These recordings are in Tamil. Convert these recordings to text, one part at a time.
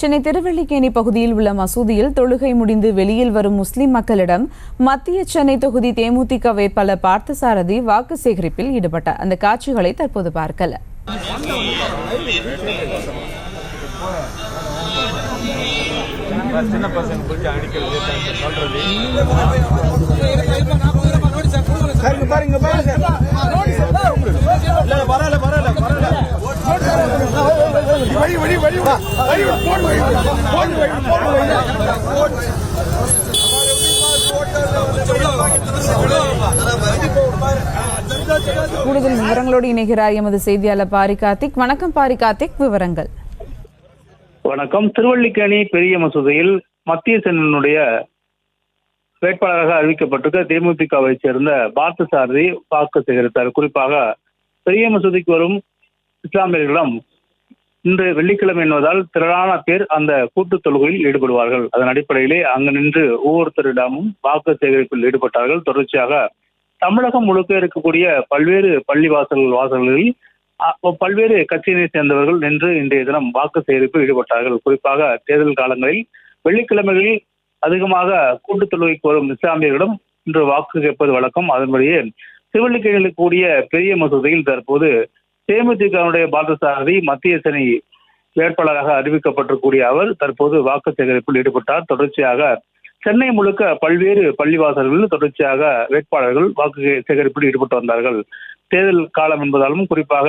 சென்னை திருவல்லிக்கேணி பகுதியில் உள்ள மசூதியில் தொழுகை முடிந்து வெளியில் வரும் முஸ்லிம் மக்களிடம் மத்திய சென்னை தொகுதி தேமுதிக வேட்பாளர் பார்த்தசாரதி வாக்கு சேகரிப்பில் ஈடுபட்டார். அந்த காட்சிகளை தற்போது பார்க்கலாம். கூடுதல் விவரங்களோடு இணைகிறார் எமது செய்தியாளர் பாரி கார்த்திக். வணக்கம் பாரி கார்த்திக், விவரங்கள். வணக்கம். திருவல்லிக்கேணி பெரிய மசூதியில் மத்திய சென்னையினுடைய வேட்பாளராக அறிவிக்கப்பட்டிருக்க தேமுதிகவை சேர்ந்த பார்த்தசாரதி வாக்கு சேகரித்தார். குறிப்பாக பெரிய மசூதிக்கு வரும் இஸ்லாமியர்களிடம் இன்று வெள்ளிக்கிழமை என்பதால் திரளான பேர் அந்த கூட்டுத் தொழுகையில் ஈடுபடுவார்கள். அதன் அடிப்படையிலே அங்கு நின்று ஒவ்வொருத்தரிடமும் வாக்கு சேகரிப்பில் ஈடுபட்டார்கள். தொடர்ச்சியாக தமிழகம் முழுக்க இருக்கக்கூடிய பல்வேறு பள்ளி வாசல்களில் பல்வேறு கட்சியினை சேர்ந்தவர்கள் நின்று இன்றைய தினம் வாக்கு சேகரிப்பில் ஈடுபட்டார்கள். குறிப்பாக தேர்தல் காலங்களில் வெள்ளிக்கிழமைகளில் அதிகமாக கூட்டுத் தொழுகைக்கு வரும் இஸ்லாமியர்களிடம் இன்று வாக்கு கேட்பது வழக்கம். அதன்படியே திருவல்லிக்கேணியில் கூடிய பெரிய மசூதியில் தற்போது தேமுதிகவுடைய பார்த்தசாரதி மத்திய சென்னை வேட்பாளராக அறிவிக்கப்பட்டிருக்கூடிய அவர் தற்போது வாக்கு சேகரிப்பில் ஈடுபட்டார். தொடர்ச்சியாக சென்னை முழுக்க பல்வேறு பள்ளிவாசல்களில் தொடர்ச்சியாக வேட்பாளர்கள் வாக்கு சேகரிப்பில் ஈடுபட்டு வந்தார்கள். தேர்தல் காலம் என்பதாலும் குறிப்பாக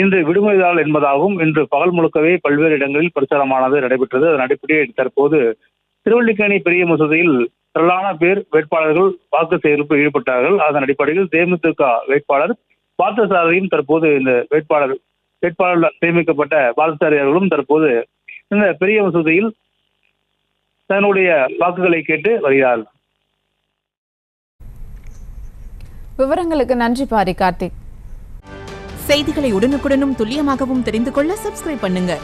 இன்று விடுமுறை நாள் என்பதாகவும் இன்று பகல் முழுக்கவே பல்வேறு இடங்களில் பிரச்சாரமானது நடைபெற்றது. அதன் அடிப்படையில் தற்போது திருவல்லிக்கேணி பெரிய மசூதியில் திரளான பேர் வேட்பாளர்கள் வாக்கு சேகரிப்பில் ஈடுபட்டார்கள். அதன் அடிப்படையில் தேமுதிக வேட்பாளர் பார்த்தசாரதியும் தற்போது இந்த வேட்பாளர் நியமிக்கப்பட்ட பார்த்தசாரதி அவர்களும் தற்போது இந்த பெரிய மசூதியில் தன்னுடைய வாக்குகளை கேட்டு வருகிறார். விவரங்களுக்கு நன்றி பாரி கார்த்திக். செய்திகளை உடனுக்குடனும் துல்லியமாகவும் தெரிந்து கொள்ள சப்ஸ்கிரைப் பண்ணுங்க.